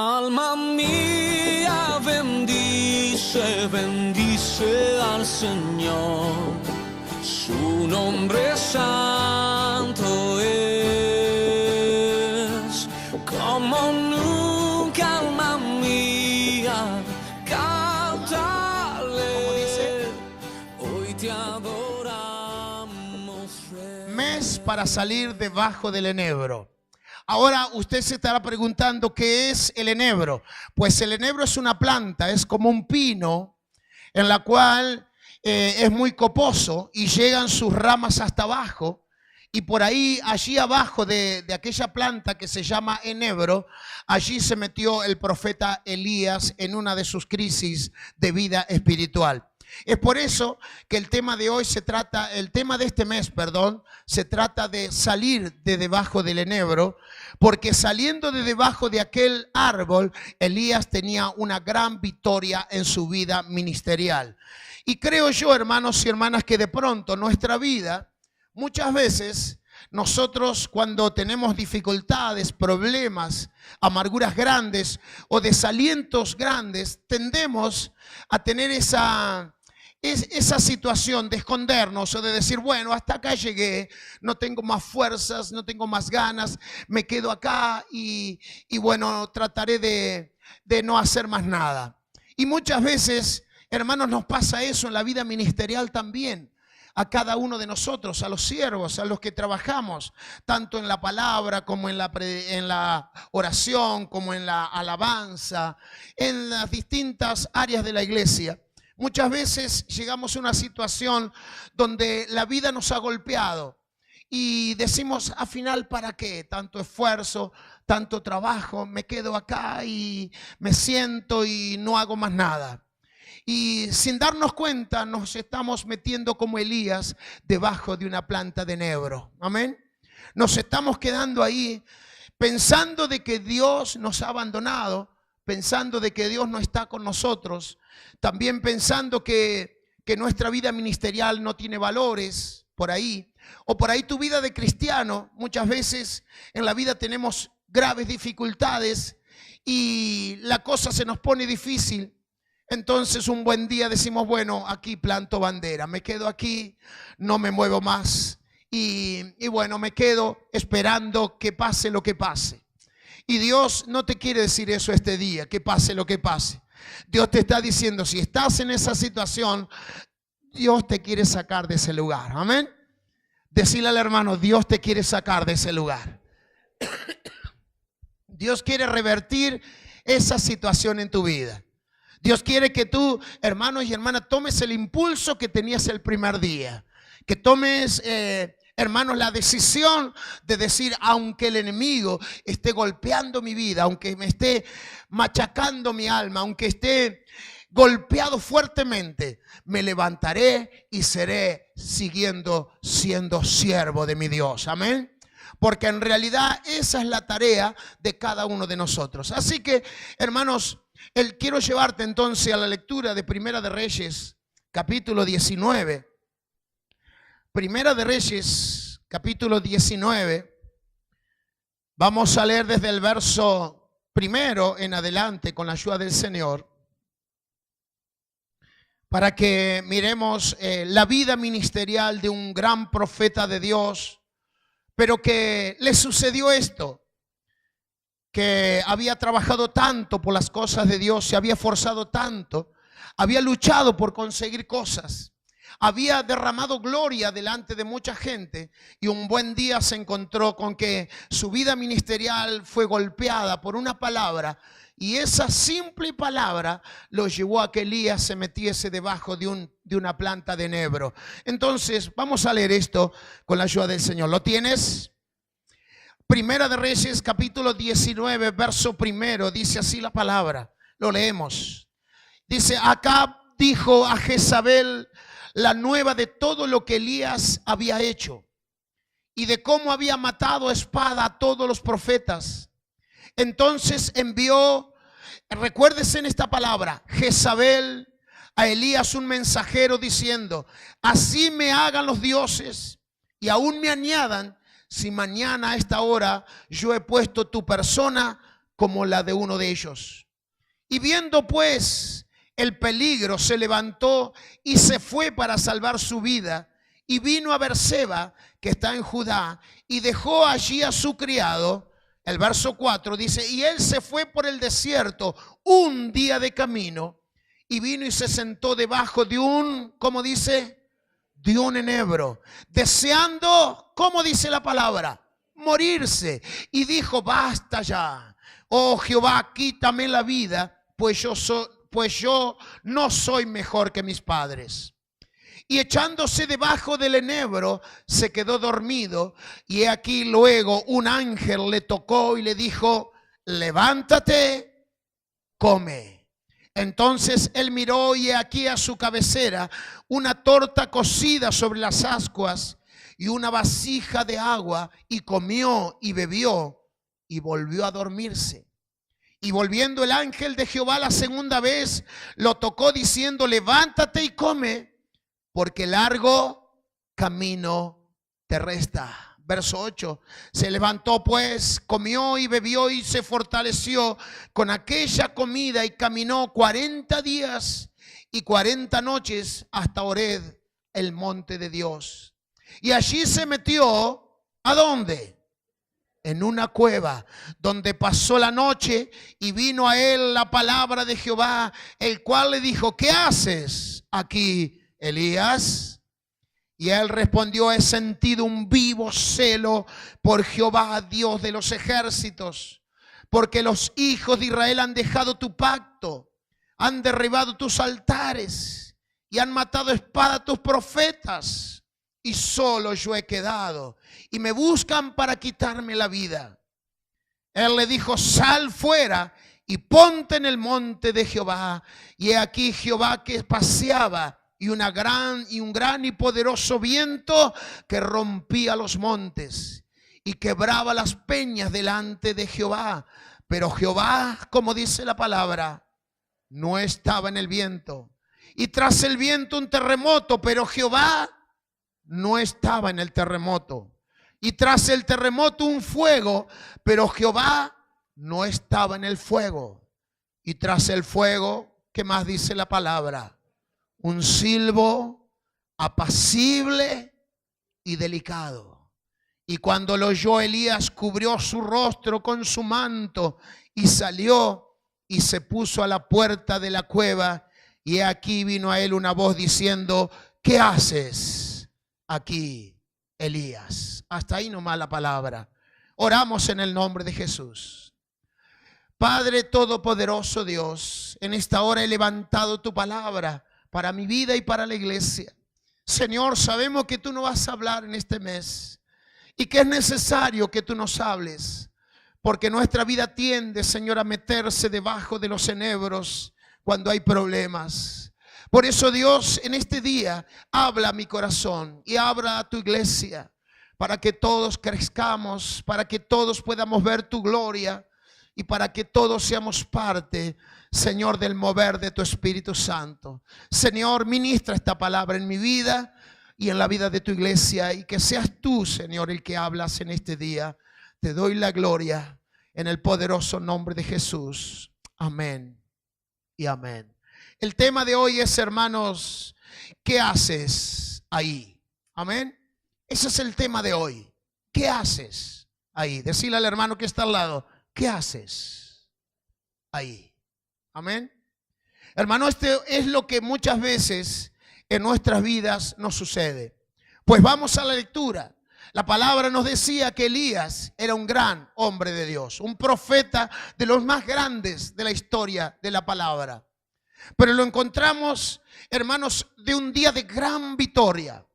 Alma mía, bendice, bendice al Señor. Su nombre santo es. Como nunca, alma mía, cántale. Hoy te adoramos, Rey. Mes para salir debajo del enebro. Ahora usted se estará preguntando ¿qué es el enebro? Pues el enebro es una planta, es como un pino en la cual es muy coposo y llegan sus ramas hasta abajo. Y por ahí, allí abajo de aquella planta que se llama enebro, allí se metió el profeta Elías en una de sus crisis de vida espiritual. Es por eso que el tema de hoy el tema de este mes, se trata de salir de debajo del enebro, porque saliendo de debajo de aquel árbol, Elías tenía una gran victoria en su vida ministerial. Y creo yo, hermanos y hermanas, que de pronto nuestra vida, muchas veces, nosotros cuando tenemos dificultades, problemas, amarguras grandes o desalientos grandes, tendemos a tener esa situación de escondernos o de decir, bueno, hasta acá llegué, no tengo más fuerzas, no tengo más ganas, me quedo acá y bueno, trataré de no hacer más nada. Y muchas veces, hermanos, nos pasa eso en la vida ministerial también. A cada uno de nosotros, a los siervos, a los que trabajamos, tanto en la palabra como en la oración, como en la alabanza, en las distintas áreas de la iglesia. Muchas veces llegamos a una situación donde la vida nos ha golpeado y decimos, al final, ¿para qué? Tanto esfuerzo, tanto trabajo, me quedo acá y me siento y no hago más nada. Y sin darnos cuenta nos estamos metiendo como Elías debajo de una planta de enebro. Amén. Nos estamos quedando ahí pensando de que Dios nos ha abandonado, pensando de que Dios no está con nosotros, también pensando que nuestra vida ministerial no tiene valores por ahí. O por ahí tu vida de cristiano, muchas veces en la vida tenemos graves dificultades y la cosa se nos pone difícil. Entonces un buen día decimos, bueno, aquí planto bandera, me quedo aquí, no me muevo más y bueno, me quedo esperando que pase lo que pase. Y Dios no te quiere decir eso este día, que pase lo que pase. Dios te está diciendo, si estás en esa situación, Dios te quiere sacar de ese lugar. Amén. Decirle al hermano, Dios te quiere sacar de ese lugar. Dios quiere revertir esa situación en tu vida. Dios quiere que tú, hermanos y hermanas, tomes el impulso que tenías el primer día. Que tomes, hermanos, la decisión de decir, aunque el enemigo esté golpeando mi vida, aunque me esté machacando mi alma, aunque esté golpeado fuertemente, me levantaré y seré siendo siervo de mi Dios. Amén. Porque en realidad esa es la tarea de cada uno de nosotros. Así que, hermanos, quiero llevarte entonces a la lectura de Primera de Reyes, capítulo 19. Primera de Reyes, capítulo 19. Vamos a leer desde el verso primero en adelante con la ayuda del Señor, para que miremos la vida ministerial de un gran profeta de Dios, pero que le sucedió esto, que había trabajado tanto por las cosas de Dios, se había esforzado tanto, había luchado por conseguir cosas, había derramado gloria delante de mucha gente y un buen día se encontró con que su vida ministerial fue golpeada por una palabra y esa simple palabra lo llevó a que Elías se metiese debajo de una planta de enebro. Entonces vamos a leer esto con la ayuda del Señor. ¿Lo tienes? Primera de Reyes, capítulo 19, verso primero, dice así la palabra. Lo leemos. Dice, Acab dijo a Jezabel la nueva de todo lo que Elías había hecho y de cómo había matado a espada a todos los profetas. Entonces envió, recuérdese en esta palabra, Jezabel a Elías un mensajero diciendo, así me hagan los dioses y aún me añadan, si mañana a esta hora yo he puesto tu persona como la de uno de ellos. Y viendo pues el peligro, se levantó y se fue para salvar su vida. Y vino a Berseba, que está en Judá, y dejó allí a su criado. El verso 4 dice, y él se fue por el desierto un día de camino, y vino y se sentó debajo de un, ¿cómo dice? De un enebro, deseando, ¿cómo dice la palabra? Morirse. Y dijo, basta ya, oh Jehová, quítame la vida, pues yo no soy mejor que mis padres. Y echándose debajo del enebro, se quedó dormido. Y he aquí luego un ángel le tocó y le dijo, levántate, come. Entonces él miró y he aquí a su cabecera una torta cocida sobre las ascuas y una vasija de agua, y comió y bebió y volvió a dormirse. Y volviendo el ángel de Jehová la segunda vez, lo tocó diciendo, levántate y come, porque largo camino te resta. Verso 8, se levantó pues, comió y bebió y se fortaleció con aquella comida y caminó 40 días y 40 noches hasta Horeb, el monte de Dios. Y allí se metió, ¿a dónde? En una cueva, donde pasó la noche, y vino a él la palabra de Jehová, el cual le dijo, ¿qué haces aquí, Elías? Y él respondió, he sentido un vivo celo por Jehová, Dios de los ejércitos, porque los hijos de Israel han dejado tu pacto, han derribado tus altares y han matado a espada a tus profetas. Y solo yo he quedado, y me buscan para quitarme la vida. Él le dijo, sal fuera y ponte en el monte de Jehová. Y he aquí Jehová que paseaba, y un gran y poderoso viento que rompía los montes y quebraba las peñas delante de Jehová. Pero Jehová, como dice la palabra, no estaba en el viento. Y tras el viento un terremoto, pero Jehová no estaba en el terremoto. Y tras el terremoto un fuego, pero Jehová no estaba en el fuego. Y tras el fuego, ¿qué más dice la palabra? Un silbo apacible y delicado. Y cuando lo oyó Elías, cubrió su rostro con su manto y salió y se puso a la puerta de la cueva. Y aquí vino a él una voz diciendo, ¿qué haces aquí, Elías? Hasta ahí nomás la palabra. Oramos en el nombre de Jesús. Padre todopoderoso Dios, en esta hora he levantado tu palabra para mi vida y para la iglesia. Señor, sabemos que tú no vas a hablar en este mes y que es necesario que tú nos hables, porque nuestra vida tiende, Señor, a meterse debajo de los enebros cuando hay problemas. Por eso, Dios, en este día habla a mi corazón y habla a tu iglesia, para que todos crezcamos, para que todos podamos ver tu gloria y para que todos seamos parte, Señor, del mover de tu Espíritu Santo. Señor, ministra esta palabra en mi vida y en la vida de tu iglesia, y que seas tú, Señor, el que hablas en este día. Te doy la gloria en el poderoso nombre de Jesús. Amén y amén. El tema de hoy es, hermanos, ¿qué haces ahí? Amén. Ese es el tema de hoy. ¿Qué haces ahí? Decirle al hermano que está al lado, ¿qué haces ahí? Amén. Hermano, este es lo que muchas veces en nuestras vidas nos sucede. Pues vamos a la lectura. La palabra nos decía que Elías era un gran hombre de Dios, un profeta de los más grandes de la historia de la palabra. Pero lo encontramos, hermanos, de un día de gran victoria.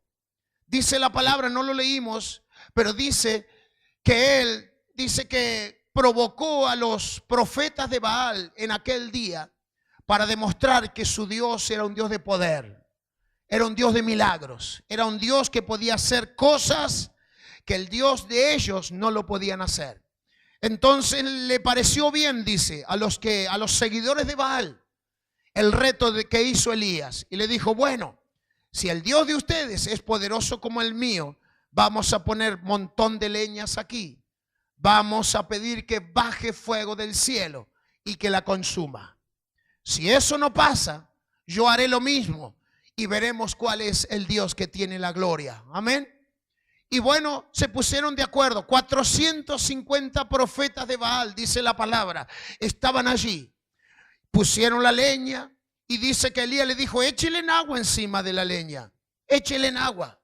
Dice la palabra, no lo leímos, pero dice que provocó a los profetas de Baal en aquel día para demostrar que su Dios era un Dios de poder, era un Dios de milagros, era un Dios que podía hacer cosas que el Dios de ellos no lo podían hacer. Entonces le pareció bien, dice, a los seguidores de Baal, el reto que hizo Elías, y le dijo, bueno, si el Dios de ustedes es poderoso como el mío, vamos a poner montón de leñas aquí. vamos a pedir que baje fuego del cielo y que la consuma. Si eso no pasa, yo haré lo mismo y veremos cuál es el Dios que tiene la gloria. Amén. Y bueno, se pusieron de acuerdo. 450 profetas de Baal, dice la palabra, estaban allí. Pusieron la leña y dice que Elías le dijo, échele en agua encima de la leña. Échele en agua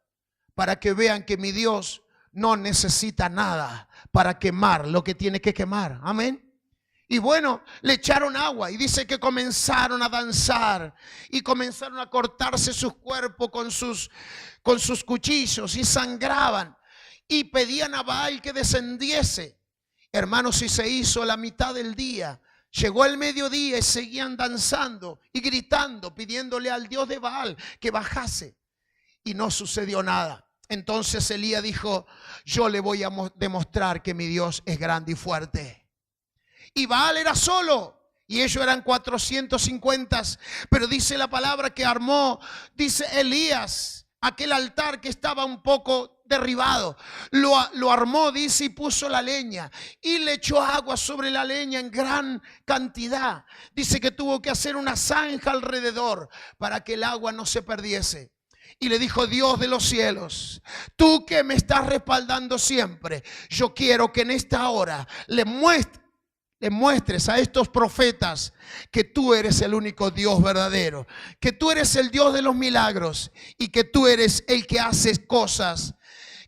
para que vean que mi Dios no necesita nada para quemar lo que tiene que quemar. Amén. Y bueno, le echaron agua y dice que comenzaron a danzar y comenzaron a cortarse sus cuerpos con sus cuchillos y sangraban y pedían a Baal que descendiese. Hermanos, y se hizo la mitad del día. Llegó el mediodía y seguían danzando y gritando, pidiéndole al Dios de Baal que bajase. Y no sucedió nada. Entonces Elías dijo, yo le voy a demostrar que mi Dios es grande y fuerte. Y Baal era solo y ellos eran 450, pero dice la palabra que armó, dice Elías, aquel altar que estaba un poco derribado, lo armó, dice, y puso la leña y le echó agua sobre la leña en gran cantidad. Dice que tuvo que hacer una zanja alrededor para que el agua no se perdiese. Y le dijo, Dios de los cielos, tú que me estás respaldando siempre, yo quiero que en esta hora le muestres a estos profetas que tú eres el único Dios verdadero, que tú eres el Dios de los milagros y que tú eres el que haces cosas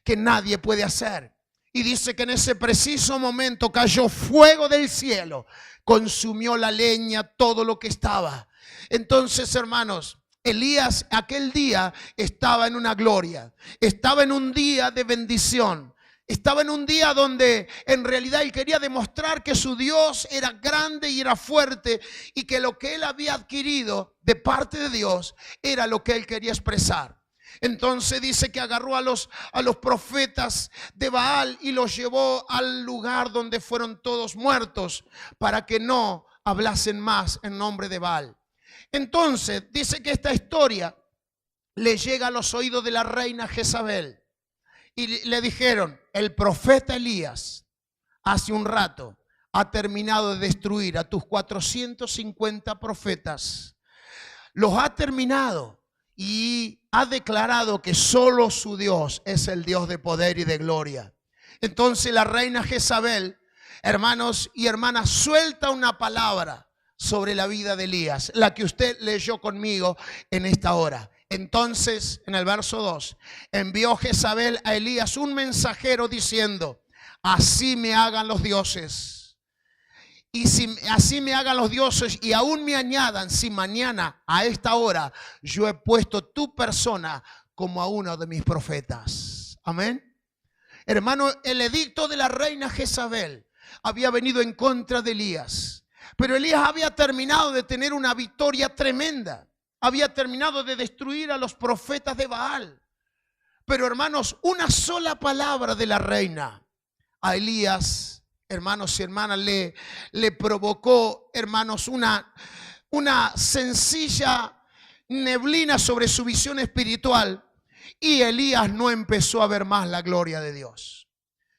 que nadie puede hacer. Y dice que en ese preciso momento cayó fuego del cielo, consumió la leña, todo lo que estaba. Entonces, hermanos, Elías aquel día estaba en una gloria, estaba en un día de bendición, estaba en un día donde en realidad él quería demostrar que su Dios era grande y era fuerte y que lo que él había adquirido de parte de Dios era lo que él quería expresar. Entonces dice que agarró a los profetas de Baal y los llevó al lugar donde fueron todos muertos para que no hablasen más en nombre de Baal. Entonces dice que esta historia le llega a los oídos de la reina Jezabel y le dijeron, el profeta Elías hace un rato ha terminado de destruir a tus 450 profetas, los ha terminado y ha declarado que solo su Dios es el Dios de poder y de gloria. Entonces la reina Jezabel, hermanos y hermanas, suelta una palabra sobre la vida de Elías, la que usted leyó conmigo en esta hora. Entonces, en el verso 2, envió Jezabel a Elías un mensajero diciendo, así me hagan los dioses. Y si así me hagan los dioses y aún me añadan, si mañana a esta hora yo he puesto tu persona como a uno de mis profetas. Amén. Hermano, el edicto de la reina Jezabel había venido en contra de Elías. Pero Elías había terminado de tener una victoria tremenda. Había terminado de destruir a los profetas de Baal. Pero hermanos, una sola palabra de la reina a Elías, hermanos y hermanas, le provocó, hermanos, una sencilla neblina sobre su visión espiritual. Y Elías no empezó a ver más la gloria de Dios.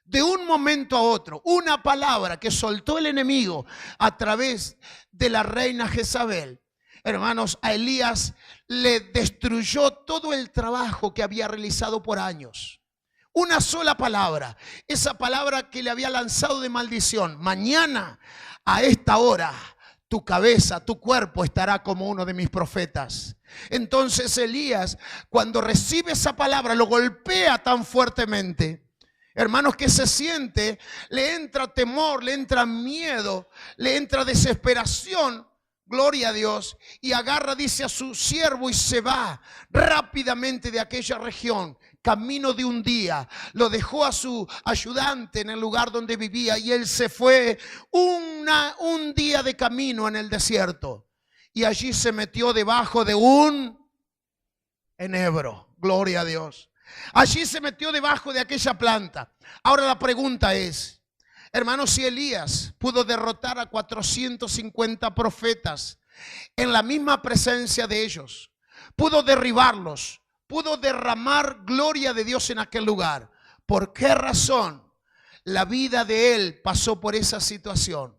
De un momento a otro, una palabra que soltó el enemigo a través de la reina Jezabel, hermanos, a Elías le destruyó todo el trabajo que había realizado por años. Una sola palabra, esa palabra que le había lanzado de maldición. Mañana a esta hora tu cabeza, tu cuerpo estará como uno de mis profetas. Entonces Elías, cuando recibe esa palabra, lo golpea tan fuertemente, hermanos, que se siente, le entra temor, le entra miedo, le entra desesperación, gloria a Dios, y agarra, dice, a su siervo y se va rápidamente de aquella región, camino de un día. Lo dejó a su ayudante en el lugar donde vivía y él se fue un día de camino en el desierto. Y allí se metió debajo de un enebro, gloria a Dios. Allí se metió debajo de aquella planta. Ahora la pregunta es, hermanos, si Elías pudo derrotar a 450 profetas en la misma presencia de ellos, pudo derribarlos, pudo derramar gloria de Dios en aquel lugar, ¿por qué razón la vida de él pasó por esa situación,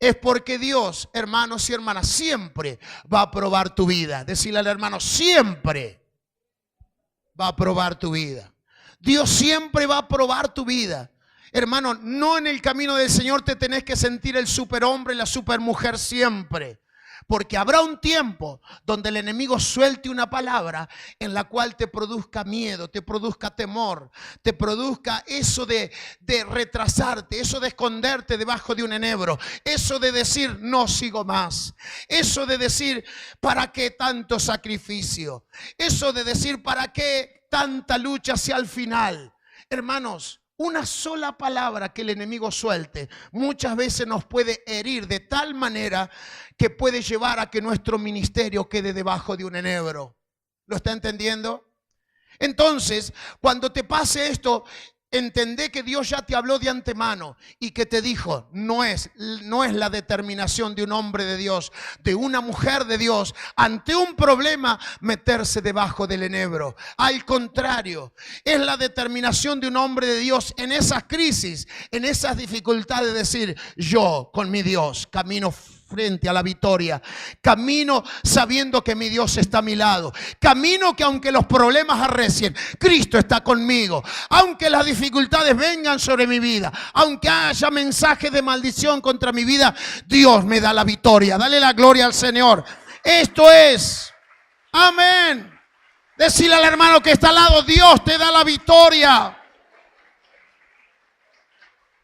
es porque Dios, hermanos y hermanas, siempre va a probar tu vida. Decirle al hermano, siempre va a probar tu vida. Dios siempre va a probar tu vida. Hermano, no en el camino del Señor te tenés que sentir el superhombre y la supermujer siempre. Porque habrá un tiempo donde el enemigo suelte una palabra en la cual te produzca miedo, te produzca temor, te produzca eso de retrasarte, eso de esconderte debajo de un enebro, eso de decir no sigo más, eso de decir ¿para qué tanto sacrificio? Eso de decir ¿para qué tanta lucha hacia el final? Hermanos, una sola palabra que el enemigo suelte muchas veces nos puede herir de tal manera que puede llevar a que nuestro ministerio quede debajo de un enebro. ¿Lo está entendiendo? Entonces, cuando te pase esto, entendé que Dios ya te habló de antemano y que te dijo, no es la determinación de un hombre de Dios, de una mujer de Dios, ante un problema meterse debajo del enebro. Al contrario, es la determinación de un hombre de Dios en esas crisis, en esas dificultades, decir, yo con mi Dios camino frente a la victoria, camino sabiendo que mi Dios está a mi lado, camino que aunque los problemas arrecien, Cristo está conmigo, aunque las dificultades vengan sobre mi vida, aunque haya mensajes de maldición contra mi vida, Dios me da la victoria. Dale la gloria al Señor. Esto es, amén. Decirle al hermano que está al lado, Dios te da la victoria.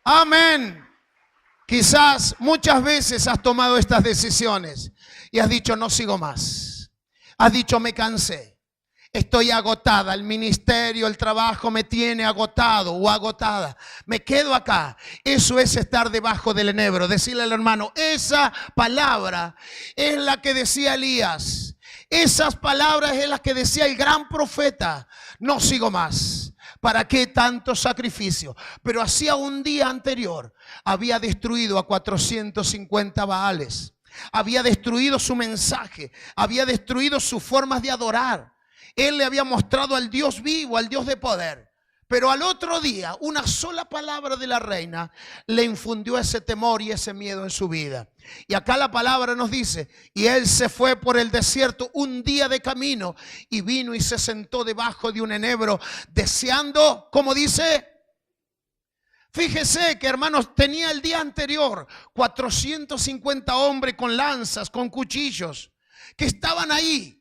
Amén. Quizás muchas veces has tomado estas decisiones y has dicho no sigo más. Has dicho me cansé, estoy agotada, el ministerio, el trabajo me tiene agotado o agotada. Me quedo acá. Eso es estar debajo del enebro. Decirle al hermano, esa palabra es la que decía Elías. Esas palabras es las que decía el gran profeta. No sigo más. ¿Para qué tanto sacrificio? Pero hacía un día anterior había destruido a 450 Baales. Había destruido su mensaje. Había destruido sus formas de adorar. Él le había mostrado al Dios vivo, al Dios de poder. Pero al otro día, una sola palabra de la reina le infundió ese temor y ese miedo en su vida. Y acá la palabra nos dice, y él se fue por el desierto un día de camino y vino y se sentó debajo de un enebro deseando, como dice, fíjese que hermanos, tenía el día anterior 450 hombres con lanzas, con cuchillos, que estaban ahí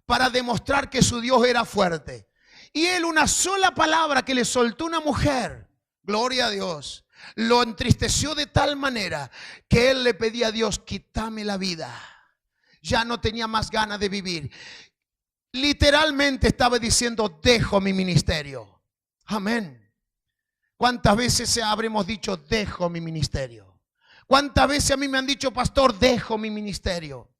para demostrar que su Dios era fuerte. Y él, una sola palabra que le soltó una mujer, gloria a Dios, lo entristeció de tal manera que él le pedía a Dios, quítame la vida. Ya no tenía más ganas de vivir. Literalmente estaba diciendo, dejo mi ministerio. Amén. ¿Cuántas veces habremos dicho, dejo mi ministerio? ¿Cuántas veces a mí me han dicho, pastor, dejo mi ministerio?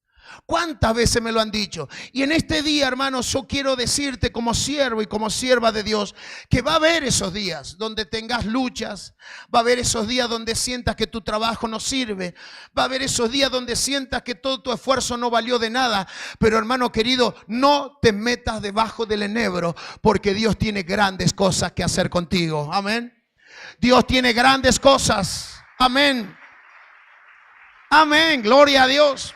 ¿Cuántas veces me lo han dicho? Y en este día, hermanos, yo quiero decirte como siervo y como sierva de Dios que va a haber esos días donde tengas luchas, va a haber esos días donde sientas que tu trabajo no sirve, va a haber esos días donde sientas que todo tu esfuerzo no valió de nada. Pero hermano querido, no te metas debajo del enebro, porque Dios tiene grandes cosas que hacer contigo. Amén. Dios tiene grandes cosas. Amén. Amén. Gloria a Dios.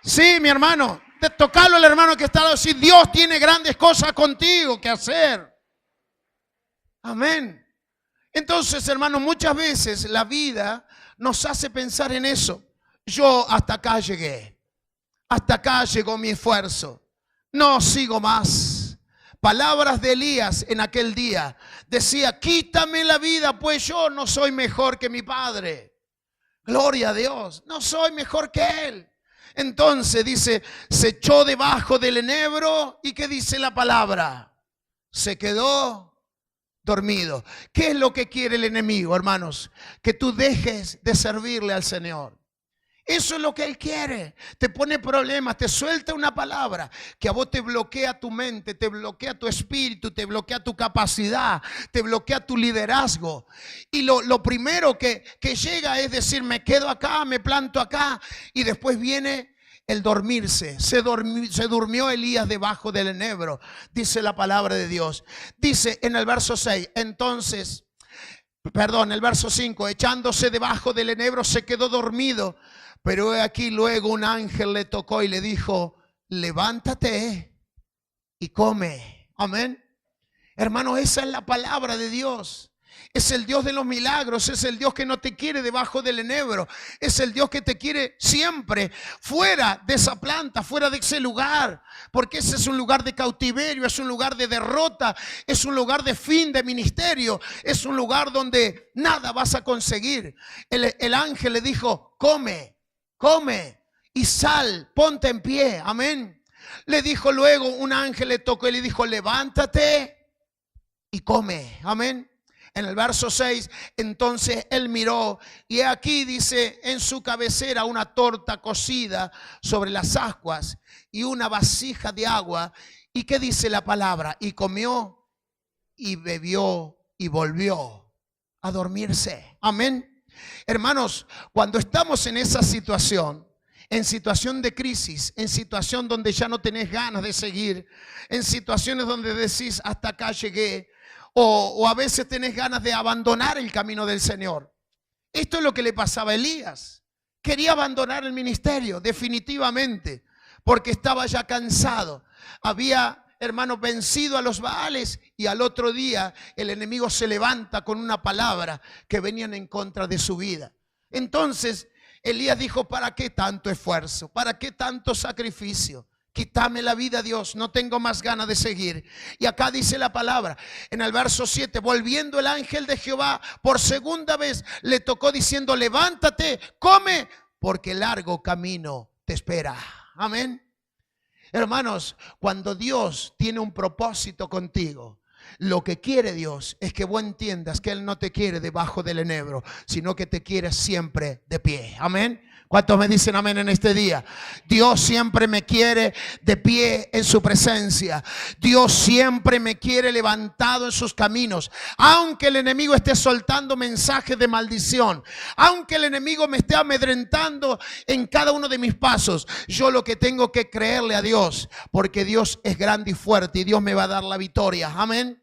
Sí, mi hermano, de tocarlo al hermano que está al lado, sí, Dios tiene grandes cosas contigo que hacer. Amén. Entonces, hermano, muchas veces la vida nos hace pensar en eso. Yo hasta acá llegué. Hasta acá llegó mi esfuerzo. No sigo más. Palabras de Elías en aquel día. Decía, quítame la vida, pues yo no soy mejor que mi padre. Gloria a Dios. No soy mejor que él. Entonces dice, se echó debajo del enebro y ¿qué dice la palabra? Se quedó dormido. ¿Qué es lo que quiere el enemigo, hermanos? Que tú dejes de servirle al Señor. Eso es lo que él quiere. Te pone problemas, te suelta una palabra que a vos te bloquea tu mente, te bloquea tu espíritu, te bloquea tu capacidad, te bloquea tu liderazgo. Y lo primero que llega es decir, me quedo acá, me planto acá. Y después viene el dormirse. Se durmió Elías debajo del enebro, dice la palabra de Dios. Dice en el verso 6, entonces Perdón, el verso 5, echándose debajo del enebro se quedó dormido, pero he aquí luego un ángel le tocó y le dijo, levántate y come. Amén. Hermano, esa es la palabra de Dios. Es el Dios de los milagros, es el Dios que no te quiere debajo del enebro, es el Dios que te quiere siempre fuera de esa planta, fuera de ese lugar, porque ese es un lugar de cautiverio, es un lugar de derrota, es un lugar de fin de ministerio, es un lugar donde nada vas a conseguir. El ángel le dijo, come, come y sal, ponte en pie, amén. Le dijo luego, un ángel le tocó y le dijo, levántate y come, amén. En el verso 6, entonces él miró y aquí dice, en su cabecera una torta cocida sobre las ascuas y una vasija de agua. ¿Y qué dice la palabra? Y comió y bebió y volvió a dormirse. Amén. Hermanos, cuando estamos en esa situación, en situación de crisis, en situación donde ya no tenés ganas de seguir, en situaciones donde decís hasta acá llegué, o a veces tenés ganas de abandonar el camino del Señor. Esto es lo que le pasaba a Elías. Quería abandonar el ministerio definitivamente porque estaba ya cansado. Había, hermano, vencido a los Baales y al otro día el enemigo se levanta con una palabra que venían en contra de su vida. Entonces Elías dijo, ¿para qué tanto esfuerzo? ¿Para qué tanto sacrificio? Quítame la vida, Dios, no tengo más ganas de seguir. Y acá dice la palabra, en el verso 7, volviendo el ángel de Jehová por segunda vez, le tocó diciendo, levántate, come, porque largo camino te espera. Amén. Hermanos, cuando Dios tiene un propósito contigo, lo que quiere Dios es que vos entiendas que Él no te quiere debajo del enebro, sino que te quiere siempre de pie. Amén. ¿Cuántos me dicen amén en este día? Dios siempre me quiere de pie en su presencia. Dios siempre me quiere levantado en sus caminos. Aunque el enemigo esté soltando mensajes de maldición, aunque el enemigo me esté amedrentando en cada uno de mis pasos, yo lo que tengo que creerle a Dios, porque Dios es grande y fuerte y Dios me va a dar la victoria. Amén.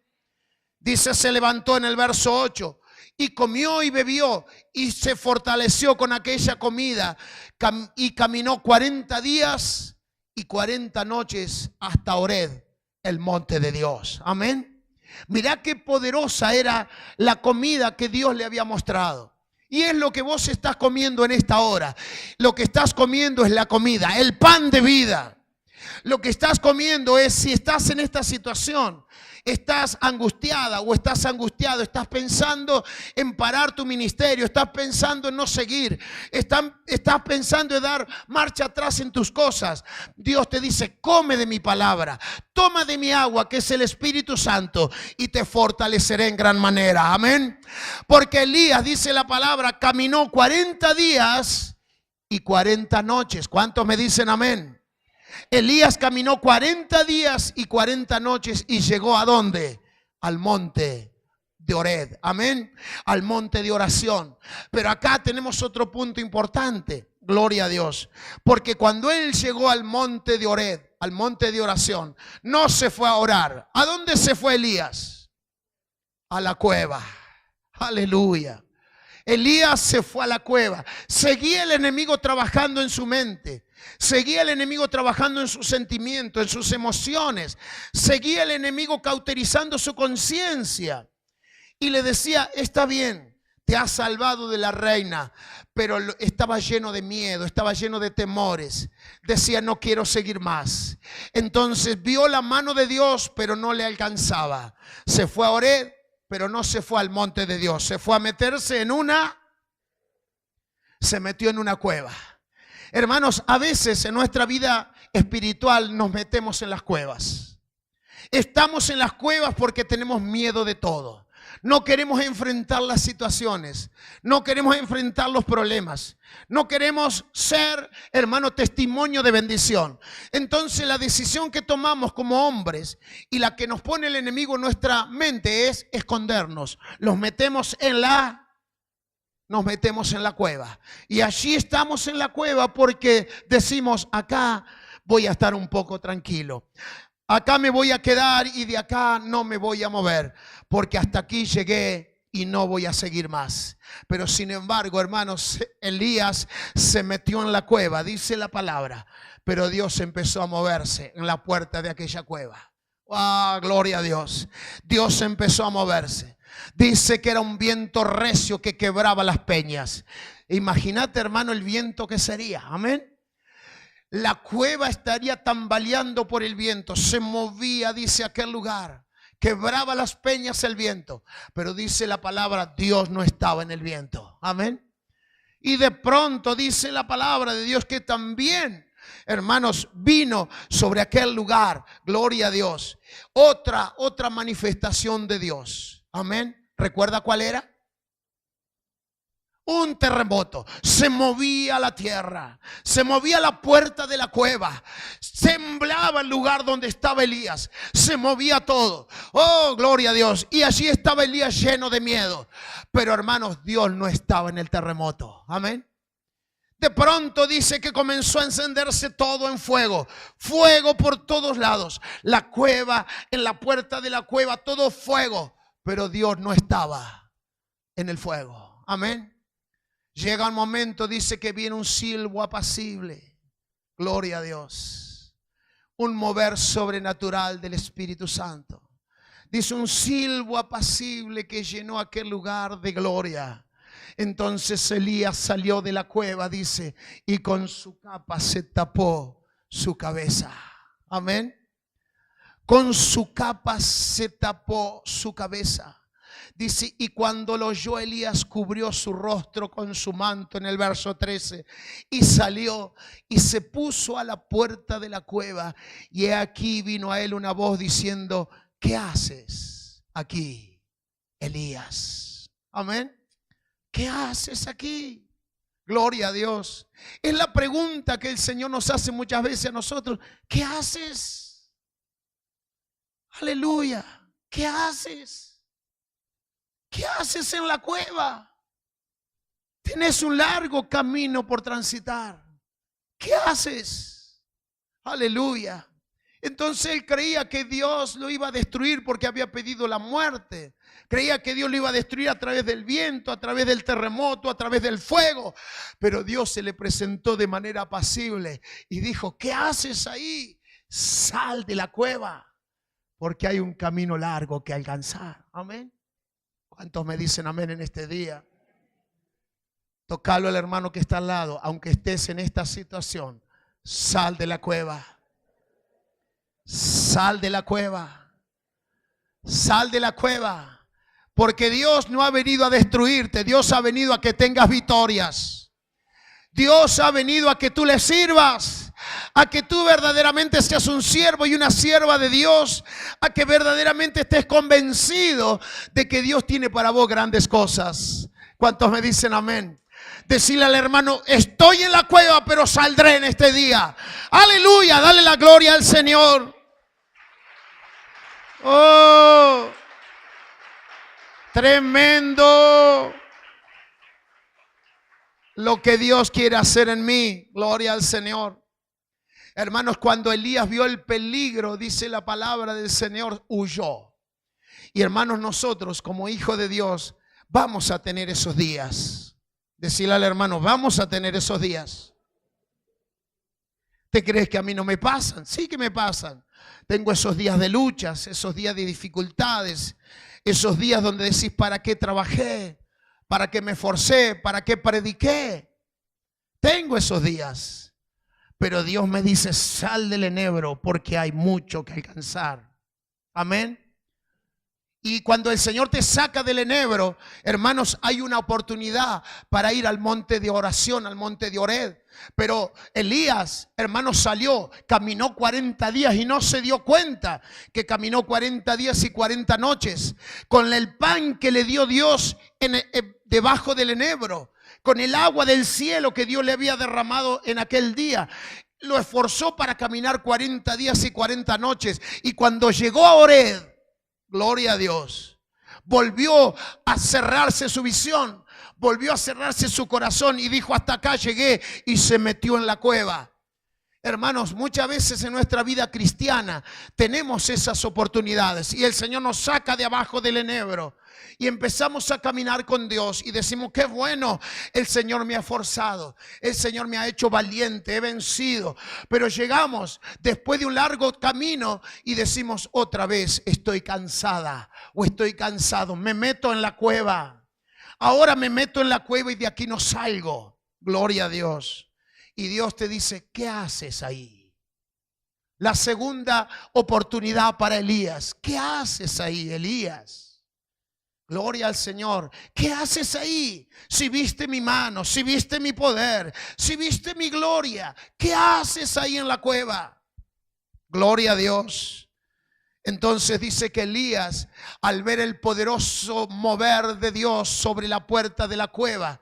Dice, se levantó en el verso 8. Y comió y bebió y se fortaleció con aquella comida y caminó 40 días y 40 noches hasta Horeb, el monte de Dios. Amén. Mirá qué poderosa era la comida que Dios le había mostrado. Y es lo que vos estás comiendo en esta hora. Lo que estás comiendo es la comida, el pan de vida. Lo que estás comiendo es, si estás en esta situación, estás angustiada o estás angustiado, estás pensando en parar tu ministerio, estás pensando en no seguir, estás pensando en dar marcha atrás en tus cosas. Dios te dice, come de mi palabra, toma de mi agua que es el Espíritu Santo y te fortaleceré en gran manera. Amén. Porque Elías, dice la palabra, caminó 40 días y 40 noches. ¿Cuántos me dicen amén? Elías caminó 40 días y 40 noches y llegó ¿a dónde? Al monte de Horeb. Amén. Al monte de oración. Pero acá tenemos otro punto importante. Gloria a Dios. Porque cuando él llegó al monte de Horeb, al monte de oración, no se fue a orar. ¿A dónde se fue Elías? A la cueva. Aleluya. Elías se fue a la cueva. Seguía el enemigo trabajando en su mente. Seguía el enemigo trabajando en sus sentimientos, en sus emociones. Seguía el enemigo cauterizando su conciencia. Y le decía, está bien, te has salvado de la reina. Pero estaba lleno de miedo, estaba lleno de temores. Decía, no quiero seguir más. Entonces vio la mano de Dios, pero no le alcanzaba. Se fue a Horeb, pero no se fue al monte de Dios. Se fue a meterse se metió en una cueva. Hermanos, a veces en nuestra vida espiritual nos metemos en las cuevas. Estamos en las cuevas porque tenemos miedo de todo. No queremos enfrentar las situaciones. No queremos enfrentar los problemas. No queremos ser, hermano, testimonio de bendición. Entonces la decisión que tomamos como hombres y la que nos pone el enemigo en nuestra mente es escondernos. Nos metemos en la cueva. Y allí estamos en la cueva porque decimos, acá voy a estar un poco tranquilo. Acá me voy a quedar y de acá no me voy a mover. Porque hasta aquí llegué y no voy a seguir más. Pero sin embargo, hermanos, Elías se metió en la cueva, dice la palabra, pero Dios empezó a moverse en la puerta de aquella cueva. ¡Ah, gloria a Dios! Dios empezó a moverse. Dice que era un viento recio que quebraba las peñas. Imagínate, hermano, el viento que sería. Amén. La cueva estaría tambaleando por el viento. Se movía, dice, aquel lugar. Quebraba las peñas el viento. Pero dice la palabra, Dios no estaba en el viento. Amén. Y de pronto dice la palabra de Dios que también, hermanos, vino sobre aquel lugar. Gloria a Dios. Otra manifestación de Dios. Amén. ¿Recuerda cuál era? Un terremoto. Se movía la tierra, se movía la puerta de la cueva, temblaba el lugar donde estaba Elías, se movía todo. Oh, gloria a Dios. Y allí estaba Elías lleno de miedo. Pero hermanos, Dios no estaba en el terremoto. Amén. De pronto dice que comenzó a encenderse todo en fuego. Fuego por todos lados. La cueva, en la puerta de la cueva, todo fuego. Pero Dios no estaba en el fuego. Amén. Llega un momento, dice que viene un silbo apacible. Gloria a Dios. Un mover sobrenatural del Espíritu Santo. Dice un silbo apacible que llenó aquel lugar de gloria. Entonces Elías salió de la cueva, dice, y con su capa se tapó su cabeza. Amén. Con su capa se tapó su cabeza. Dice, y cuando lo oyó Elías, cubrió su rostro con su manto, en el verso 13, y salió y se puso a la puerta de la cueva. Y he aquí vino a él una voz diciendo, ¿qué haces aquí, Elías? Amén. ¿Qué haces aquí? Gloria a Dios. Es la pregunta que el Señor nos hace muchas veces a nosotros. ¿Qué haces? Aleluya. ¿Qué haces? ¿Qué haces en la cueva? Tienes un largo camino por transitar. ¿Qué haces? Aleluya. Entonces él creía que Dios lo iba a destruir porque había pedido la muerte. Creía que Dios lo iba a destruir a través del viento, a través del terremoto, a través del fuego. Pero Dios se le presentó de manera apacible y dijo, ¿qué haces ahí? Sal de la cueva, porque hay un camino largo que alcanzar. Amén. ¿Cuántos me dicen amén en este día? Tocalo al hermano que está al lado. Aunque estés en esta situación, sal de la cueva. Sal de la cueva. Sal de la cueva. Porque Dios no ha venido a destruirte. Dios ha venido a que tengas victorias. Dios ha venido a que tú le sirvas. A que tú verdaderamente seas un siervo y una sierva de Dios. A que verdaderamente estés convencido de que Dios tiene para vos grandes cosas. ¿Cuántos me dicen amén? Decirle al hermano, estoy en la cueva, pero saldré en este día. Aleluya, dale la gloria al Señor. Oh, tremendo lo que Dios quiere hacer en mí. Gloria al Señor. Hermanos, cuando Elías vio el peligro, dice la palabra del Señor, huyó. Y hermanos, nosotros como hijos de Dios vamos a tener esos días. Decirle al hermano, vamos a tener esos días. ¿Te crees que a mí no me pasan? Sí que me pasan. Tengo esos días de luchas, esos días de dificultades, esos días donde decís, ¿para qué trabajé? ¿Para qué me esforcé? ¿Para qué prediqué? Tengo esos días. Pero Dios me dice, sal del enebro porque hay mucho que alcanzar. Amén. Y cuando el Señor te saca del enebro, hermanos, hay una oportunidad para ir al monte de oración, al monte de Oreb. Pero Elías, hermanos, salió, caminó 40 días y no se dio cuenta que caminó 40 días y 40 noches con el pan que le dio Dios debajo del enebro, con el agua del cielo que Dios le había derramado en aquel día. Lo esforzó para caminar 40 días y 40 noches. Y cuando llegó a Oreb, gloria a Dios, volvió a cerrarse su visión, volvió a cerrarse su corazón y dijo, hasta acá llegué, y se metió en la cueva. Hermanos, muchas veces en nuestra vida cristiana tenemos esas oportunidades y el Señor nos saca de abajo del enebro y empezamos a caminar con Dios y decimos, qué bueno, el Señor me ha forzado, el Señor me ha hecho valiente, he vencido. Pero llegamos después de un largo camino y decimos otra vez, estoy cansada o estoy cansado, me meto en la cueva. Ahora me meto en la cueva y de aquí no salgo. Gloria a Dios. Y Dios te dice, ¿qué haces ahí? La segunda oportunidad para Elías. ¿Qué haces ahí, Elías? Gloria al Señor. ¿Qué haces ahí? Si viste mi mano, si viste mi poder, si viste mi gloria, ¿qué haces ahí en la cueva? Gloria a Dios. Entonces dice que Elías, al ver el poderoso mover de Dios sobre la puerta de la cueva,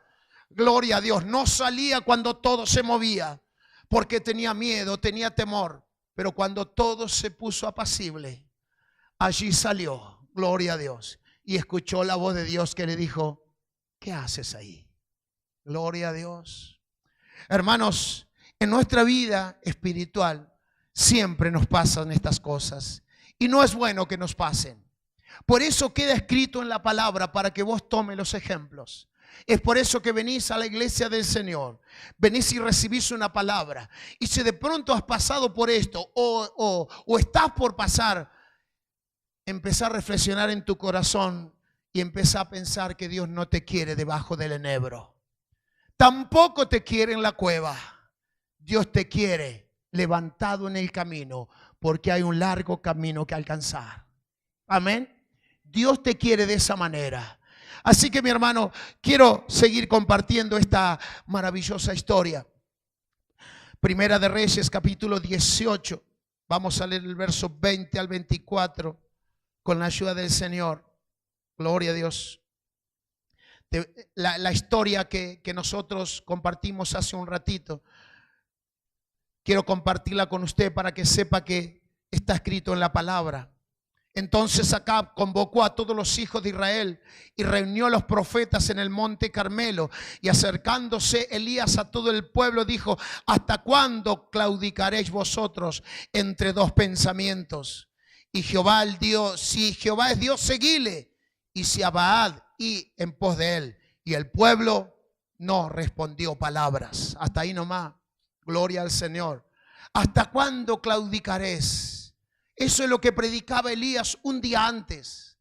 gloria a Dios, no salía cuando todo se movía, porque tenía miedo, tenía temor. Pero cuando todo se puso apacible, allí salió, gloria a Dios, y escuchó la voz de Dios que le dijo, ¿qué haces ahí? Gloria a Dios. Hermanos, en nuestra vida espiritual siempre nos pasan estas cosas y no es bueno que nos pasen. Por eso queda escrito en la palabra para que vos tomes los ejemplos. Es por eso que venís a la iglesia del Señor, venís y recibís una palabra. Y si de pronto has pasado por esto o estás por pasar, empezá a reflexionar en tu corazón y empezá a pensar que Dios no te quiere debajo del enebro. Tampoco te quiere en la cueva. Dios te quiere levantado en el camino porque hay un largo camino que alcanzar. Amén. Dios te quiere de esa manera. Así que mi hermano, quiero seguir compartiendo esta maravillosa historia. Primera de Reyes, capítulo 18. Vamos a leer el verso 20 al 24 con la ayuda del Señor. Gloria a Dios. La historia que nosotros compartimos hace un ratito, quiero compartirla con usted para que sepa que está escrito en la palabra. Entonces Acab convocó a todos los hijos de Israel y reunió a los profetas en el monte Carmelo. Y acercándose Elías a todo el pueblo dijo, ¿hasta cuándo claudicaréis vosotros entre dos pensamientos? Y Jehová el Dios, si Jehová es Dios, seguile, y si a Baal, y en pos de él. Y el pueblo no respondió palabras. Hasta ahí nomás. Gloria al Señor. ¿Hasta cuándo claudicaréis? Eso es lo que predicaba Elías un día antes.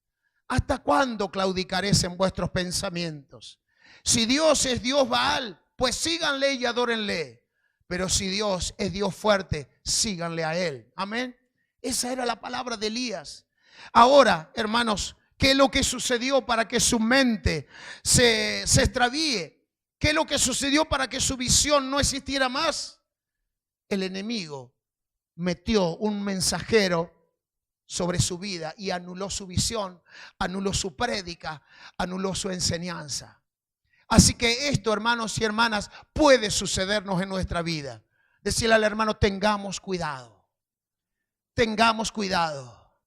¿Hasta cuándo claudicaréis en vuestros pensamientos? Si Dios es Dios Baal, pues síganle y adórenle. Pero si Dios es Dios fuerte, síganle a Él. Amén. Esa era la palabra de Elías. Ahora, hermanos, ¿qué es lo que sucedió para que su mente se extravíe? ¿Qué es lo que sucedió para que su visión no existiera más? El enemigo metió un mensajero sobre su vida y anuló su visión, anuló su prédica, anuló su enseñanza. Así que esto, hermanos y hermanas, puede sucedernos en nuestra vida. Decirle al hermano, tengamos cuidado. Tengamos cuidado.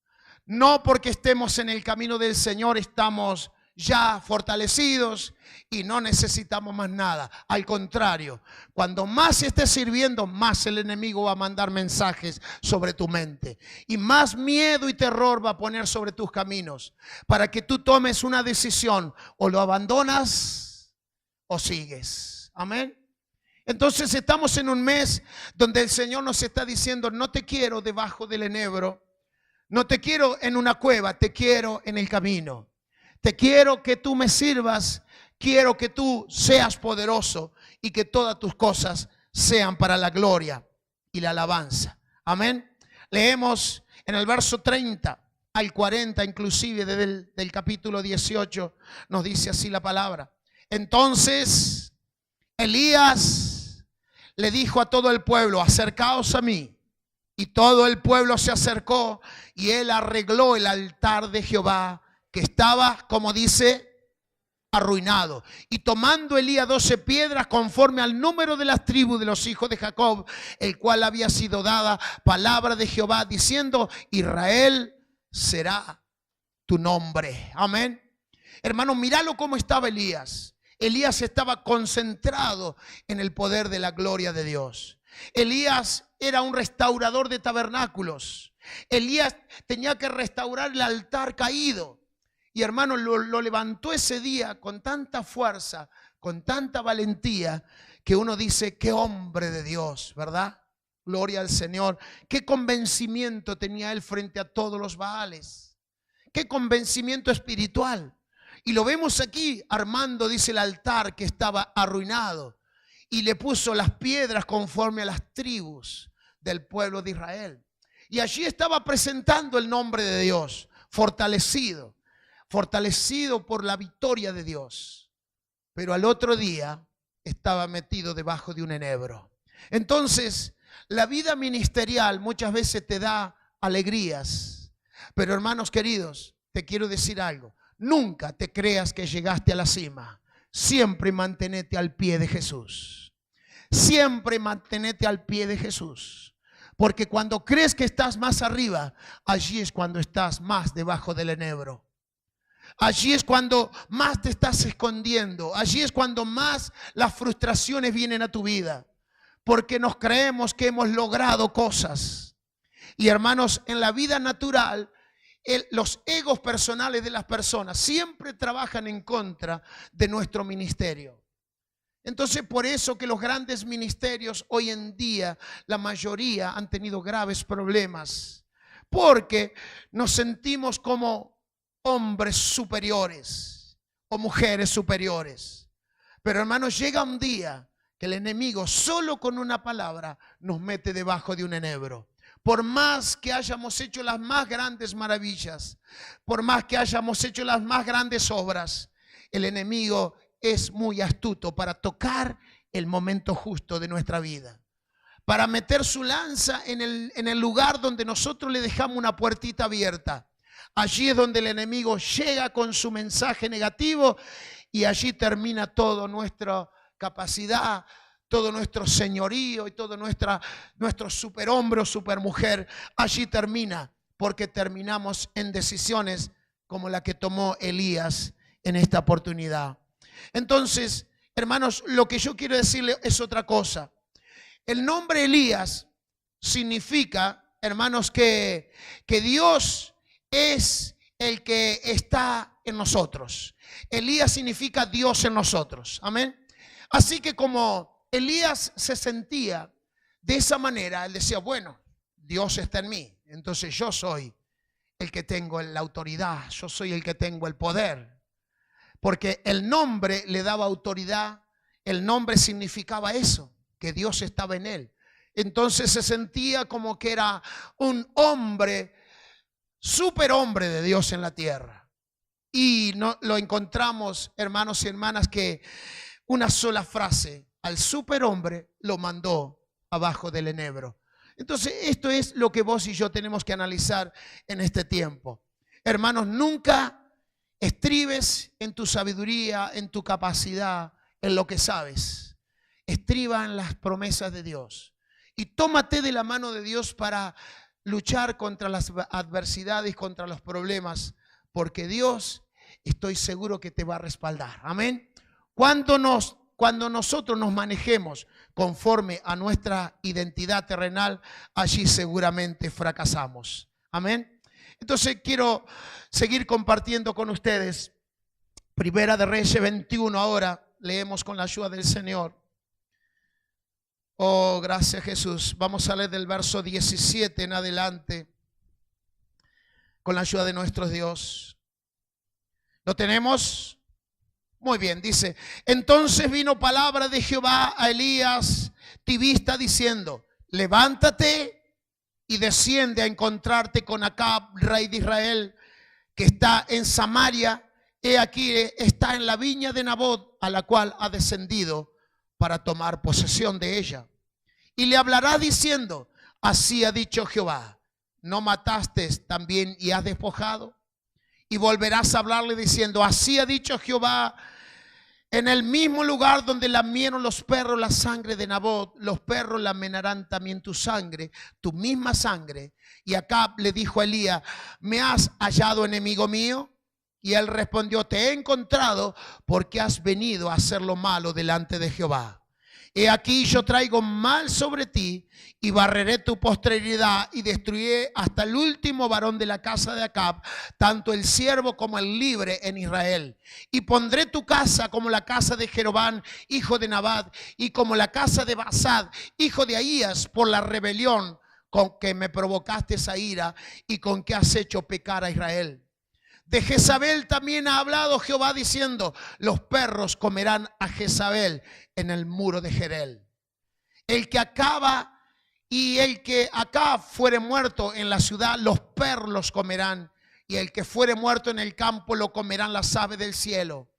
No porque estemos en el camino del Señor estamos ya fortalecidos y no necesitamos más nada. Al contrario, cuando más estés sirviendo, más el enemigo va a mandar mensajes sobre tu mente y más miedo y terror va a poner sobre tus caminos para que tú tomes una decisión: o lo abandonas o sigues. Amén. Entonces estamos en un mes donde el Señor nos está diciendo: no te quiero debajo del enebro, no te quiero en una cueva, te quiero en el camino. Te quiero que tú me sirvas, quiero que tú seas poderoso y que todas tus cosas sean para la gloria y la alabanza. Amén. Leemos en el verso 30 al 40 inclusive del capítulo 18, nos dice así la palabra. Entonces Elías le dijo a todo el pueblo: acercaos a mí. Y todo el pueblo se acercó y él arregló el altar de Jehová, que estaba, como dice, arruinado. Y tomando Elías 12 piedras conforme al número de las tribus de los hijos de Jacob, el cual había sido dada palabra de Jehová, diciendo: Israel será tu nombre. Amén. Hermano, míralo cómo estaba Elías. Elías estaba concentrado en el poder de la gloria de Dios. Elías era un restaurador de tabernáculos. Elías tenía que restaurar el altar caído. Y hermano, lo levantó ese día con tanta fuerza, con tanta valentía, que uno dice, qué hombre de Dios, ¿verdad? Gloria al Señor. Qué convencimiento tenía él frente a todos los Baales. Qué convencimiento espiritual. Y lo vemos aquí armando, dice, el altar que estaba arruinado. Y le puso las piedras conforme a las tribus del pueblo de Israel. Y allí estaba presentando el nombre de Dios, fortalecido por la victoria de Dios. Pero al otro día estaba metido debajo de un enebro. Entonces, la vida ministerial muchas veces te da alegrías. Pero hermanos queridos, te quiero decir algo. Nunca te creas que llegaste a la cima. Siempre mantenete al pie de Jesús. Siempre mantenete al pie de Jesús. Porque cuando crees que estás más arriba, allí es cuando estás más debajo del enebro. Allí es cuando más te estás escondiendo. Allí es cuando más las frustraciones vienen a tu vida. Porque nos creemos que hemos logrado cosas. Y hermanos, en la vida natural, los egos personales de las personas siempre trabajan en contra de nuestro ministerio. Entonces, por eso que los grandes ministerios hoy en día, la mayoría han tenido graves problemas. Porque nos sentimos como hombres superiores o mujeres superiores. Pero hermanos, llega un día que el enemigo solo con una palabra nos mete debajo de un enebro. Por más que hayamos hecho las más grandes maravillas, por más que hayamos hecho las más grandes obras, el enemigo es muy astuto para tocar el momento justo de nuestra vida. Para meter su lanza en el lugar donde nosotros le dejamos una puertita abierta. Allí es donde el enemigo llega con su mensaje negativo y allí termina toda nuestra capacidad, todo nuestro señorío y todo nuestro superhombre o supermujer. Allí termina, porque terminamos en decisiones como la que tomó Elías en esta oportunidad. Entonces, hermanos, lo que yo quiero decirle es otra cosa. El nombre Elías significa, hermanos, que Dios es el que está en nosotros. Elías significa Dios en nosotros. Amén. Así que como Elías se sentía de esa manera, él decía, bueno, Dios está en mí. Entonces yo soy el que tengo la autoridad. Yo soy el que tengo el poder. Porque el nombre le daba autoridad. El nombre significaba eso, que Dios estaba en él. Entonces se sentía como que era un hombre, superhombre de Dios en la tierra. Y no, lo encontramos, hermanos y hermanas, que una sola frase, al superhombre lo mandó abajo del enebro. Entonces esto es lo que vos y yo tenemos que analizar en este tiempo. Hermanos, nunca estribes en tu sabiduría, en tu capacidad, en lo que sabes. Estriba en las promesas de Dios. Y tómate de la mano de Dios para luchar contra las adversidades, contra los problemas, porque Dios, estoy seguro que te va a respaldar. Amén. Cuando nosotros nos manejemos conforme a nuestra identidad terrenal, allí seguramente fracasamos. Amén. Entonces quiero seguir compartiendo con ustedes. Primera de Reyes 21 ahora. Leemos con la ayuda del Señor. Oh, gracias Jesús. Vamos a leer del verso 17 en adelante. Con la ayuda de nuestro Dios. ¿Lo tenemos? Muy bien, dice. Entonces vino palabra de Jehová a Elías Tibista diciendo, levántate y desciende a encontrarte con Acab, rey de Israel, que está en Samaria. He aquí, está en la viña de Nabot, a la cual ha descendido para tomar posesión de ella. Y le hablará diciendo, así ha dicho Jehová, ¿no mataste también y has despojado? Y volverás a hablarle diciendo, así ha dicho Jehová, en el mismo lugar donde lamieron los perros la sangre de Nabot, los perros lamenarán también tu sangre, tu misma sangre. Y Acab le dijo a Elías, ¿me has hallado enemigo mío? Y él respondió, te he encontrado porque has venido a hacer lo malo delante de Jehová. He aquí yo traigo mal sobre ti y barreré tu posteridad y destruiré hasta el último varón de la casa de Acab, tanto el siervo como el libre en Israel. Y pondré tu casa como la casa de Jeroboam, hijo de Nabat, y como la casa de Basad, hijo de Ahías, por la rebelión con que me provocaste esa ira y con que has hecho pecar a Israel. De Jezabel también ha hablado Jehová diciendo: los perros comerán a Jezabel en el muro de Jerel. El que acaba y el que acá fuere muerto en la ciudad, los perros los comerán, y el que fuere muerto en el campo lo comerán las aves del cielo.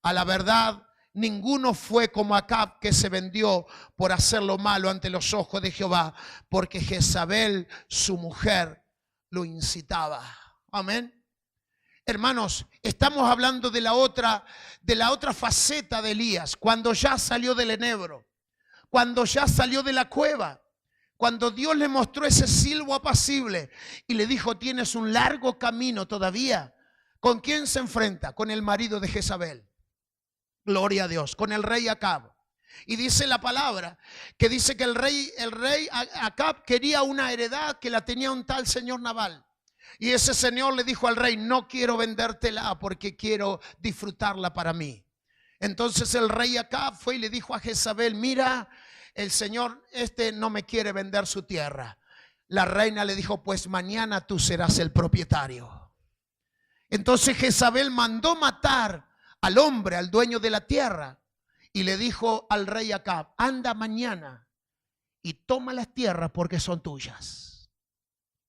A la verdad, ninguno fue como Acab, que se vendió por hacer lo malo ante los ojos de Jehová, porque Jezabel, su mujer, lo incitaba. Amén. Hermanos, estamos hablando de la otra faceta de Elías, cuando ya salió del enebro, cuando ya salió de la cueva, cuando Dios le mostró ese silbo apacible y le dijo: tienes un largo camino todavía. ¿Con quién se enfrenta? Con el marido de Jezabel. Gloria a Dios, con el rey Acab. Y dice la palabra que dice que el rey Acab quería una heredad que la tenía un tal señor Nabal. Y ese señor le dijo al rey: no quiero vendértela porque quiero disfrutarla para mí. Entonces el rey Acab fue y le dijo a Jezabel: mira, el señor no me quiere vender su tierra. La reina le dijo: pues mañana tú serás el propietario. Entonces Jezabel mandó matar al hombre, al dueño de la tierra, y le dijo al rey Acab: anda mañana y toma las tierras porque son tuyas.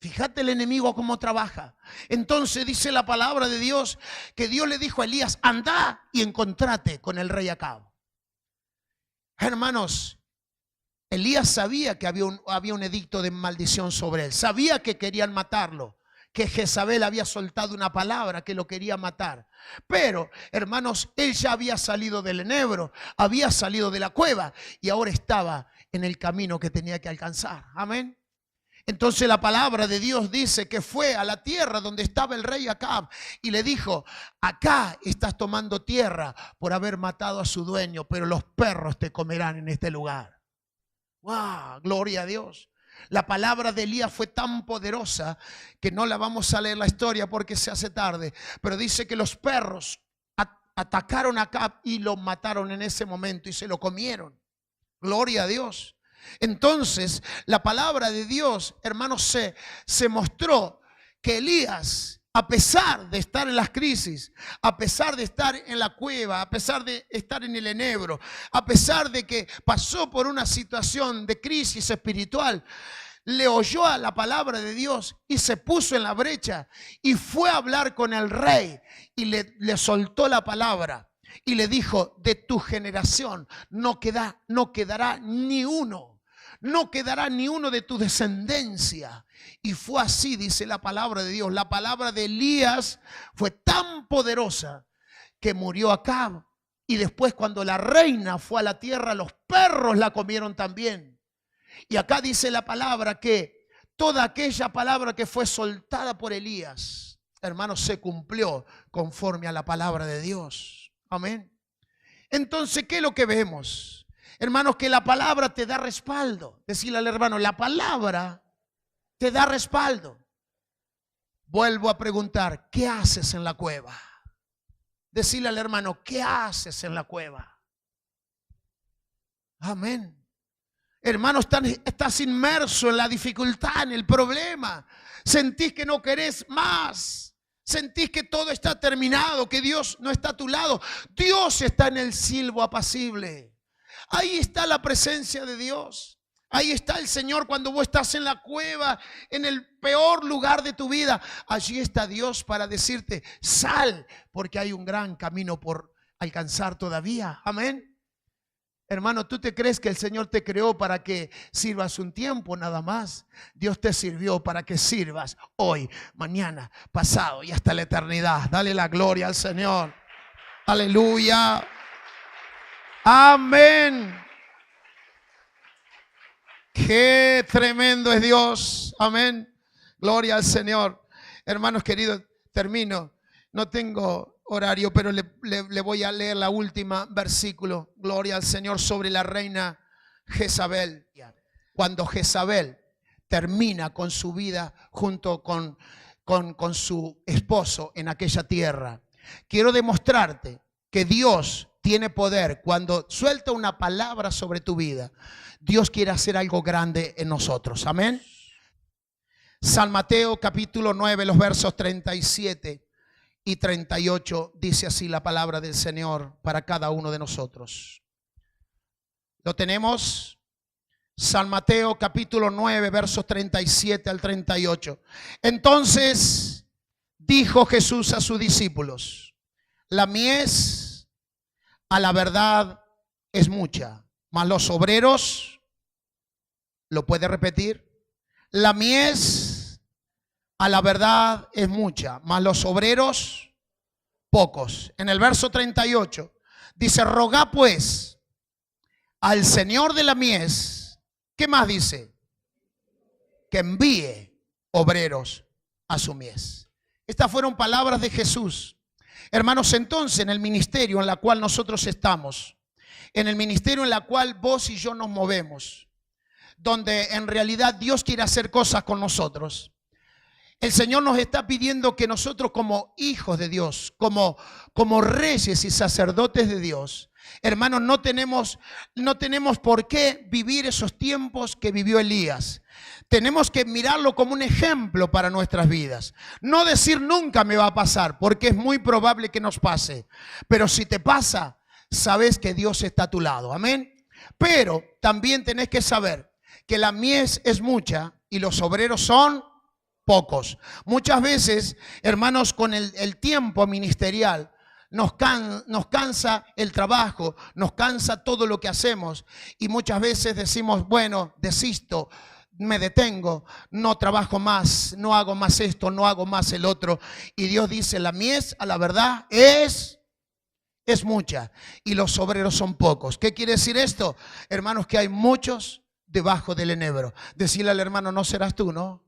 Fíjate el enemigo cómo trabaja. Entonces dice la palabra de Dios que Dios le dijo a Elías: anda y encontrate con el rey Acab. Hermanos, Elías sabía que había un edicto de maldición sobre él. Sabía que querían matarlo, que Jezabel había soltado una palabra que lo quería matar. Pero, hermanos, él ya había salido del enebro, había salido de la cueva y ahora estaba en el camino que tenía que alcanzar. Amén. Entonces la palabra de Dios dice que fue a la tierra donde estaba el rey Acab y le dijo: acá estás tomando tierra por haber matado a su dueño, pero los perros te comerán en este lugar. ¡Wow! Gloria a Dios. La palabra de Elías fue tan poderosa que no la vamos a leer la historia porque se hace tarde, pero dice que los perros atacaron a Acab y lo mataron en ese momento y se lo comieron. Gloria a Dios. Entonces la palabra de Dios, hermanos, se mostró que Elías, a pesar de estar en las crisis, a pesar de estar en la cueva, a pesar de estar en el enebro, a pesar de que pasó por una situación de crisis espiritual, le oyó a la palabra de Dios y se puso en la brecha y fue a hablar con el rey y le soltó la palabra y le dijo: de tu generación no quedará ni uno. No quedará ni uno de tu descendencia. Y fue así, dice la palabra de Dios. La palabra de Elías fue tan poderosa que murió Acab. Y después, cuando la reina fue a la tierra, los perros la comieron también. Y acá dice la palabra que toda aquella palabra que fue soltada por Elías, hermanos, se cumplió conforme a la palabra de Dios. Amén. Entonces, ¿qué es lo que vemos? Hermanos, que la palabra te da respaldo. Decirle al hermano: la palabra te da respaldo. Vuelvo a preguntar: ¿qué haces en la cueva? Decirle al hermano: ¿qué haces en la cueva? Amén. Hermano, estás inmerso en la dificultad, en el problema. Sentís que no querés más. Sentís que todo está terminado, que Dios no está a tu lado. Dios está en el silbo apacible. Ahí está la presencia de Dios. Ahí está el Señor cuando vos estás en la cueva, en el peor lugar de tu vida. Allí está Dios para decirte: sal, porque hay un gran camino por alcanzar todavía. Amén. Hermano, ¿tú te crees que el Señor te creó para que sirvas un tiempo nada más? Dios te sirvió para que sirvas hoy, mañana, pasado y hasta la eternidad. Dale la gloria al Señor. Aleluya. Amén. Qué tremendo es Dios. Amén. Gloria al Señor. Hermanos queridos, termino. No tengo horario, pero le voy a leer la última versículo. Gloria al Señor, sobre la reina Jezabel. Cuando Jezabel termina con su vida junto con su esposo en aquella tierra. Quiero demostrarte que Dios tiene poder. Cuando suelta una palabra sobre tu vida, Dios quiere hacer algo grande en nosotros. Amén. San Mateo capítulo 9, los versos 37 y 38, dice así la palabra del Señor para cada uno de nosotros. ¿Lo tenemos? San Mateo capítulo 9, versos 37 al 38. Entonces dijo Jesús a sus discípulos: la mies a la verdad es mucha, mas los obreros, ¿lo puede repetir? La mies a la verdad es mucha, mas los obreros pocos. En el verso 38 dice: rogad pues al Señor de la mies. ¿Qué más dice? Que envíe obreros a su mies. Estas fueron palabras de Jesús. Hermanos, entonces en el ministerio en la cual nosotros estamos, en el ministerio en la cual vos y yo nos movemos, donde en realidad Dios quiere hacer cosas con nosotros, el Señor nos está pidiendo que nosotros como hijos de Dios, como reyes y sacerdotes de Dios, hermanos, no tenemos por qué vivir esos tiempos que vivió Elías. Tenemos que mirarlo como un ejemplo para nuestras vidas. No decir nunca me va a pasar, porque es muy probable que nos pase. Pero si te pasa, sabes que Dios está a tu lado. Amén. Pero también tenés que saber que la mies es mucha y los obreros son pocos. Muchas veces, hermanos, con el tiempo ministerial, nos cansa el trabajo, nos cansa todo lo que hacemos y muchas veces decimos, bueno, desisto, me detengo, no trabajo más, no hago más esto, no hago más el otro. Y Dios dice, la mies a la verdad es mucha y los obreros son pocos. ¿Qué quiere decir esto? Hermanos, que hay muchos debajo del enebro. Decirle al hermano, no serás tú, ¿no?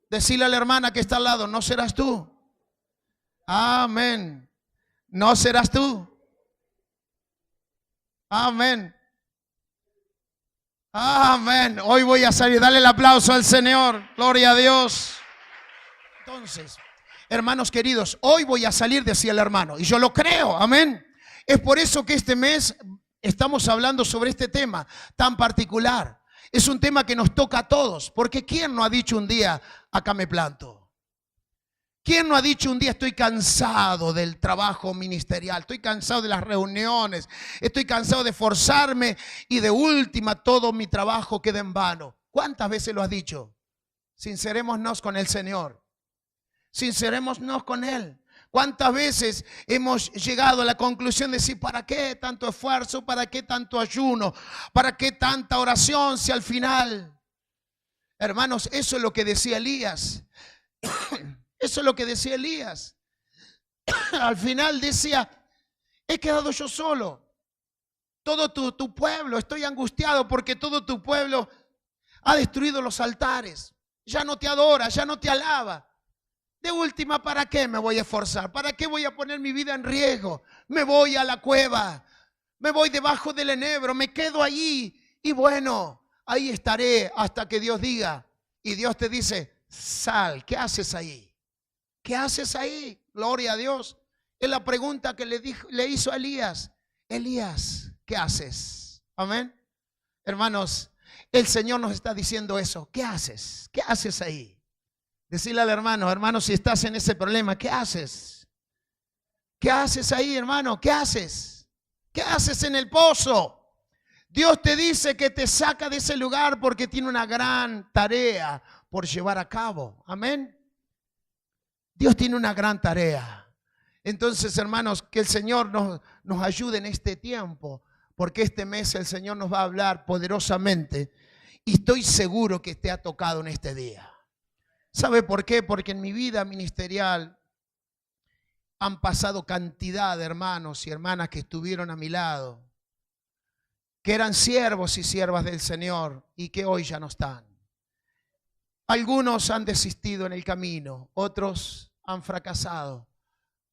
Decirle a la hermana que está al lado, no serás tú. Amén. No serás tú. Amén. Amén. Hoy voy a salir. Dale el aplauso al Señor. Gloria a Dios. Entonces, hermanos queridos, hoy voy a salir, decía el hermano, y yo lo creo. Amén. Es por eso que este mes estamos hablando sobre este tema tan particular. Es un tema que nos toca a todos, porque ¿quién no ha dicho un día, acá me planto? ¿Quién no ha dicho un día, estoy cansado del trabajo ministerial, estoy cansado de las reuniones, estoy cansado de esforzarme y de última todo mi trabajo queda en vano? ¿Cuántas veces lo has dicho? Sincerémonos con el Señor, sincerémonos con Él. ¿Cuántas veces hemos llegado a la conclusión de decir, ¿para qué tanto esfuerzo? ¿Para qué tanto ayuno? ¿Para qué tanta oración si al final? Hermanos, eso es lo que decía Elías. Eso es lo que decía Elías. Al final decía, he quedado yo solo. Todo tu pueblo, estoy angustiado porque todo tu pueblo ha destruido los altares. Ya no te adora, ya no te alaba. De última, ¿para qué me voy a esforzar? ¿Para qué voy a poner mi vida en riesgo? Me voy a la cueva, me voy debajo del enebro, me quedo allí y bueno, ahí estaré hasta que Dios diga. Y Dios te dice, sal, ¿qué haces ahí? ¿Qué haces ahí? Gloria a Dios. Es la pregunta que le hizo a Elías. Elías, ¿qué haces? Amén. Hermanos, el Señor nos está diciendo eso. ¿Qué haces? ¿Qué haces ahí? Decirle al hermano, hermano, si estás en ese problema, ¿qué haces? ¿Qué haces ahí, hermano? ¿Qué haces? ¿Qué haces en el pozo? Dios te dice que te saca de ese lugar porque tiene una gran tarea por llevar a cabo. Amén. Dios tiene una gran tarea. Entonces, hermanos, que el Señor nos ayude en este tiempo, porque este mes el Señor nos va a hablar poderosamente y estoy seguro que te ha tocado en este día. ¿Sabe por qué? Porque en mi vida ministerial han pasado cantidad de hermanos y hermanas que estuvieron a mi lado, que eran siervos y siervas del Señor y que hoy ya no están. Algunos han desistido en el camino, otros han fracasado,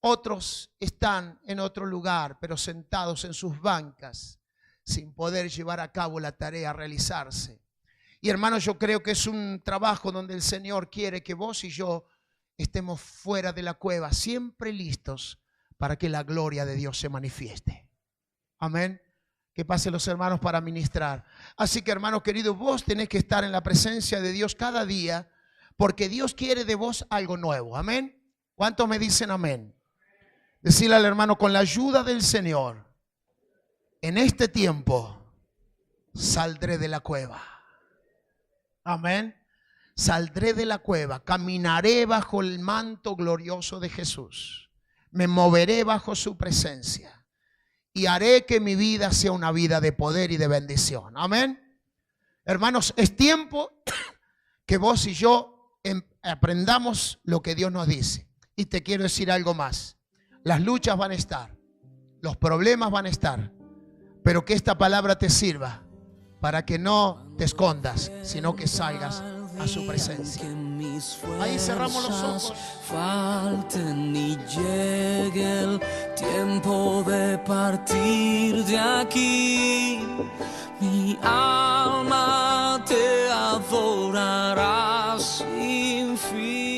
otros están en otro lugar, pero sentados en sus bancas, sin poder llevar a cabo la tarea a realizarse. Y hermanos, yo creo que es un trabajo donde el Señor quiere que vos y yo estemos fuera de la cueva, siempre listos para que la gloria de Dios se manifieste. Amén. Que pasen los hermanos para ministrar. Así que, hermanos queridos, vos tenés que estar en la presencia de Dios cada día, porque Dios quiere de vos algo nuevo. Amén. ¿Cuántos me dicen amén? Decirle al hermano, con la ayuda del Señor, en este tiempo saldré de la cueva. Amén. Saldré de la cueva, caminaré bajo el manto glorioso de Jesús. Me moveré bajo su presencia y haré que mi vida sea una vida de poder y de bendición. Amén. Hermanos, es tiempo que vos y yo aprendamos lo que Dios nos dice. Y te quiero decir algo más. Las luchas van a estar, los problemas van a estar, pero que esta palabra te sirva para que no te escondas, sino que salgas a su presencia. Ahí cerramos los ojos. Falten y llegue el tiempo de partir de aquí. Mi alma te adorará sin fin.